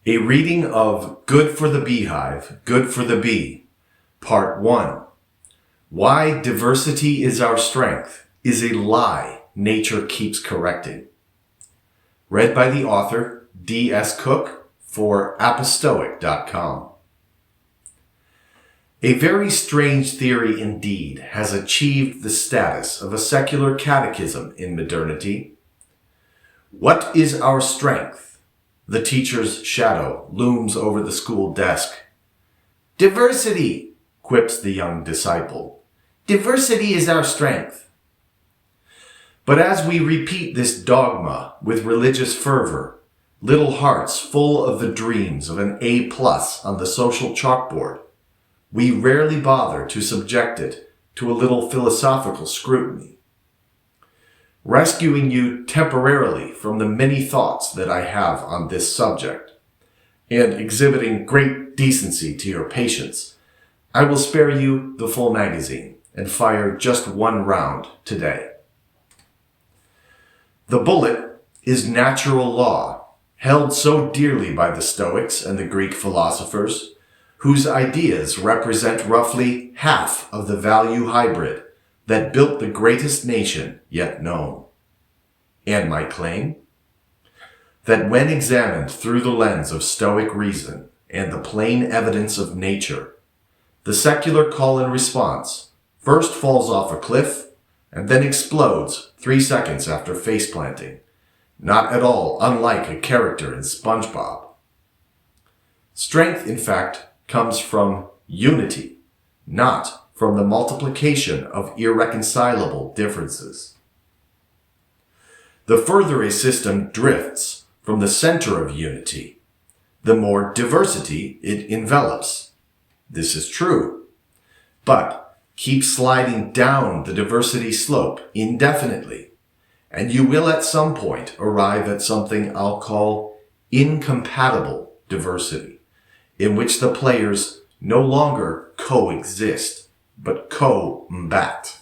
A reading of Good for the Beehive, Good for the Bee, Part 1. Why Diversity is Our Strength is a Lie Nature Keeps Correcting. Read by the author, D.S. Cook, for apostoic.com. A very strange theory indeed has achieved the status of a secular catechism in modernity. What is our strength? The teacher's shadow looms over the school desk. Diversity, quips the young disciple. Diversity is our strength. But as we repeat this dogma with religious fervor, little hearts full of the dreams of an A+ on the social chalkboard, we rarely bother to subject it to a little philosophical scrutiny. Rescuing you temporarily from the many thoughts that I have on this subject, and exhibiting great decency to your patience, I will spare you the full magazine and fire just one round today. The bullet is natural law, held so dearly by the Stoics and the Greek philosophers, whose ideas represent roughly half of the value hybrid that built the greatest nation yet known. And my claim? That when examined through the lens of Stoic reason and the plain evidence of nature, the secular call and response first falls off a cliff and then explodes 3 seconds after faceplanting, not at all unlike a character in SpongeBob. Strength, in fact, comes from unity, not from the multiplication of irreconcilable differences. The further a system drifts from the center of unity, the more diversity it envelops. This is true, but keep sliding down the diversity slope indefinitely, and you will at some point arrive at something I'll call incompatible diversity, in which the players no longer coexist, but co-mbat.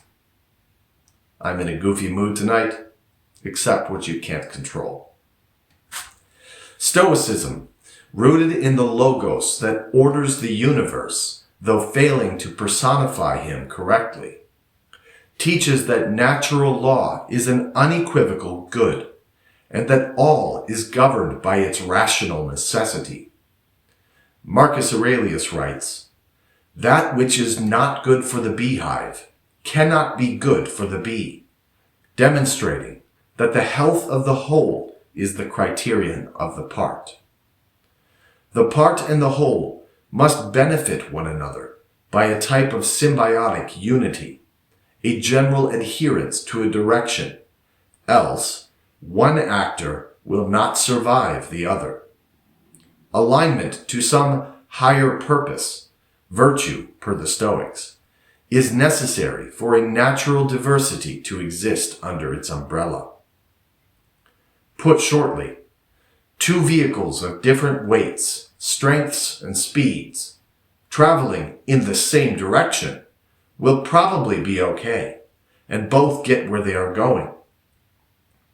I'm in a goofy mood tonight. Accept what you can't control. Stoicism, rooted in the logos that orders the universe, though failing to personify him correctly, teaches that natural law is an unequivocal good, and that all is governed by its rational necessity. Marcus Aurelius writes, "That which is not good for the beehive cannot be good for the bee," demonstrating that the health of the whole is the criterion of the part. The part and the whole must benefit one another by a type of symbiotic unity, a general adherence to a direction, else one actor will not survive the other. Alignment to some higher purpose, virtue per the Stoics, is necessary for a natural diversity to exist under its umbrella. Put shortly, two vehicles of different weights, strengths, and speeds, traveling in the same direction, will probably be okay, and both get where they are going.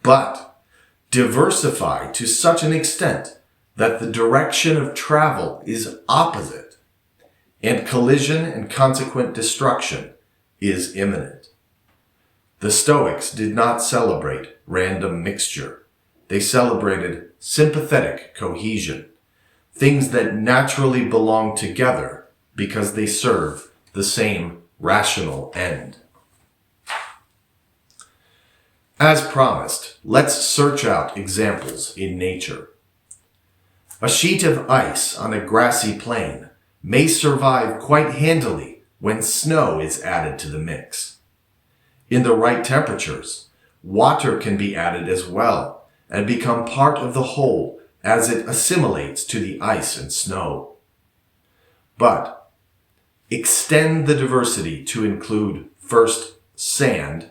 But diversify to such an extent that the direction of travel is opposite, and collision and consequent destruction is imminent. The Stoics did not celebrate random mixture. They celebrated sympathetic cohesion, things that naturally belong together because they serve the same rational end. As promised, let's search out examples in nature. A sheet of ice on a grassy plain may survive quite handily when snow is added to the mix. In the right temperatures, water can be added as well and become part of the whole as it assimilates to the ice and snow. But extend the diversity to include first sand,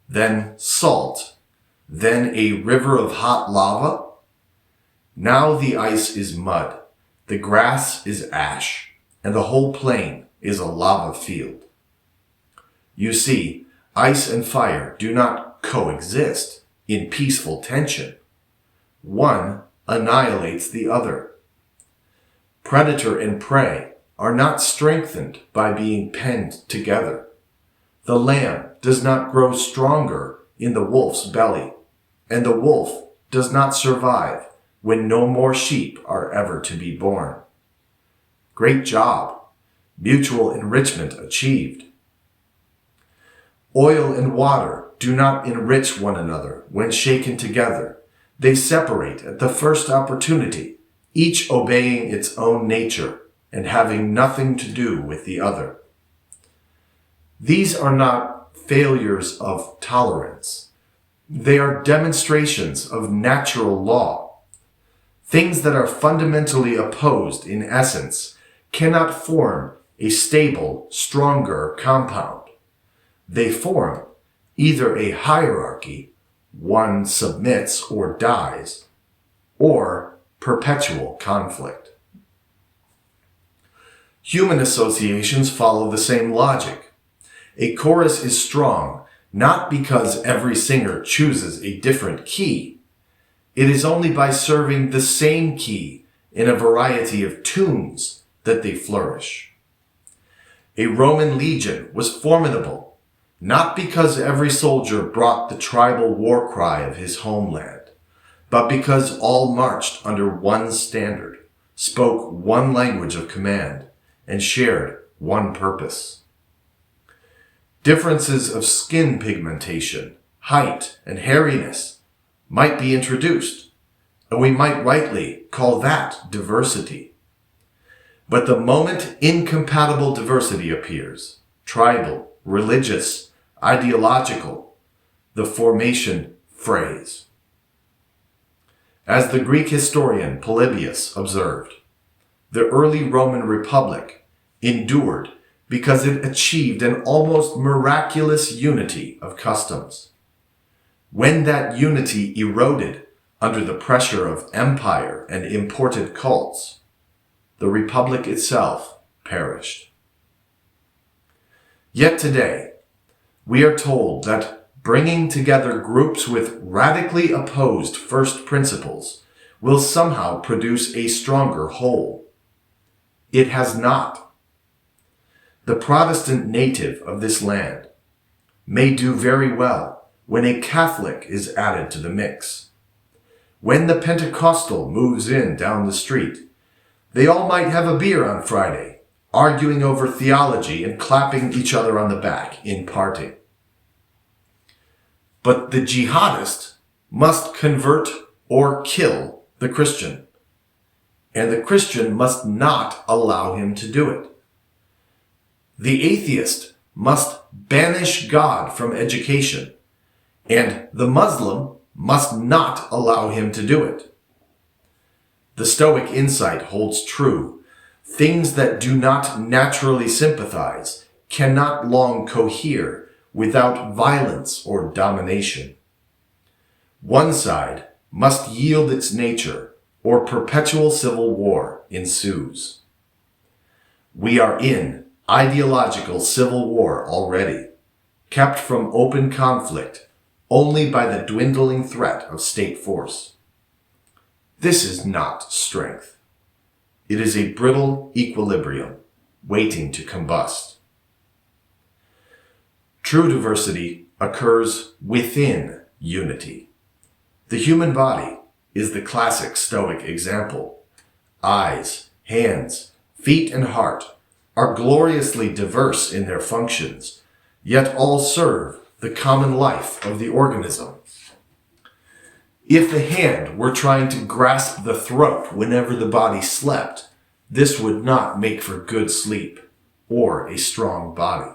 then salt, then a river of hot lava. Now the ice is mud, the grass is ash, and the whole plain is a lava field. You see, ice and fire do not coexist in peaceful tension. One annihilates the other. Predator and prey are not strengthened by being penned together. The lamb does not grow stronger in the wolf's belly, and the wolf does not survive when no more sheep are ever to be born. Great job. Mutual enrichment achieved. Oil and water do not enrich one another when shaken together. They separate at the first opportunity, each obeying its own nature and having nothing to do with the other. These are not failures of tolerance. They are demonstrations of natural law. Things that are fundamentally opposed in essence cannot form a stable, stronger compound. They form either a hierarchy, one submits or dies, or perpetual conflict. Human associations follow the same logic. A chorus is strong not because every singer chooses a different key. It is only by serving the same key in a variety of tunes that they flourish. A Roman legion was formidable not because every soldier brought the tribal war cry of his homeland, but because all marched under one standard, spoke one language of command, and shared one purpose. Differences of skin pigmentation, height, and hairiness might be introduced, and we might rightly call that diversity. But the moment incompatible diversity appears, tribal, religious, ideological, the formation frays. As the Greek historian Polybius observed, the early Roman Republic endured because it achieved an almost miraculous unity of customs. When that unity eroded under the pressure of empire and imported cults, the Republic itself perished. Yet today, we are told that bringing together groups with radically opposed first principles will somehow produce a stronger whole. It has not. The Protestant native of this land may do very well when a Catholic is added to the mix. When the Pentecostal moves in down the street, they all might have a beer on Friday, arguing over theology and clapping each other on the back in parting. But the jihadist must convert or kill the Christian, and the Christian must not allow him to do it. The atheist must banish God from education, and the Muslim must not allow him to do it. The Stoic insight holds true. Things that do not naturally sympathize cannot long cohere without violence or domination. One side must yield its nature, or perpetual civil war ensues. We are in ideological civil war already, kept from open conflict only by the dwindling threat of state force. This is not strength. It is a brittle equilibrium waiting to combust. True diversity occurs within unity. The human body is the classic Stoic example. Eyes, hands, feet, and heart are gloriously diverse in their functions, yet all serve the common life of the organism. If the hand were trying to grasp the throat whenever the body slept, this would not make for good sleep or a strong body.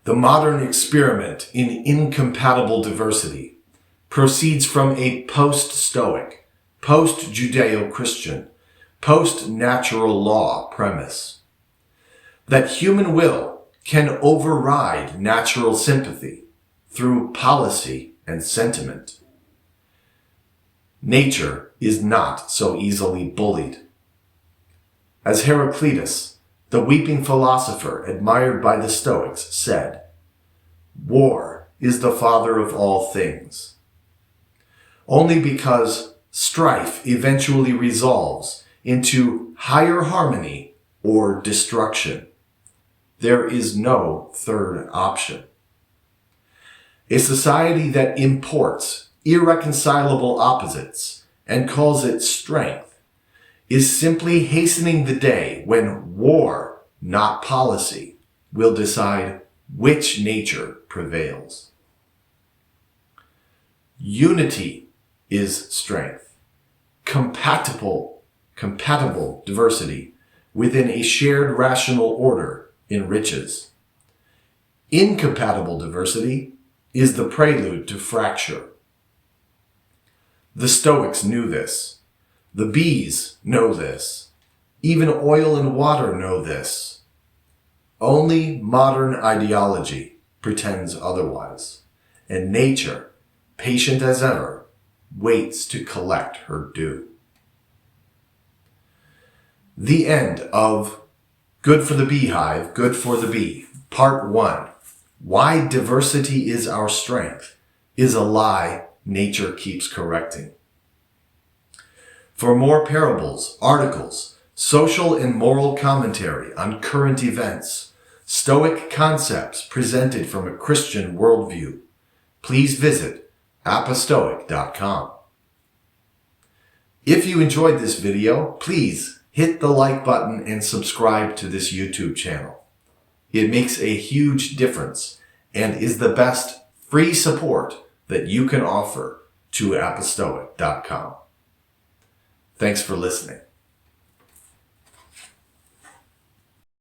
The modern experiment in incompatible diversity proceeds from a post-Stoic, post-Judeo-Christian, post-natural law premise that human will can override natural sympathy through policy and sentiment. Nature is not so easily bullied. As Heraclitus, the weeping philosopher admired by the Stoics, said, "War is the father of all things." Only because strife eventually resolves into higher harmony or destruction. There is no third option. A society that imports irreconcilable opposites and calls it strength is simply hastening the day when war, not policy, will decide which nature prevails. Unity is strength. Compatible diversity within a shared rational order enriches. Incompatible diversity is the prelude to fracture. The Stoics knew this. The bees know this. Even oil and water know this. Only modern ideology pretends otherwise, and nature, patient as ever, waits to collect her due. The end of Good for the Beehive, Good for the Bee, Part 1. Why diversity is our strength is a lie nature keeps correcting. For more parables, articles, social and moral commentary on current events, Stoic concepts presented from a Christian worldview, please visit apostoic.com. If you enjoyed this video, please hit the like button and subscribe to this YouTube channel. It makes a huge difference and is the best free support that you can offer to apostoic.com. Thanks for listening.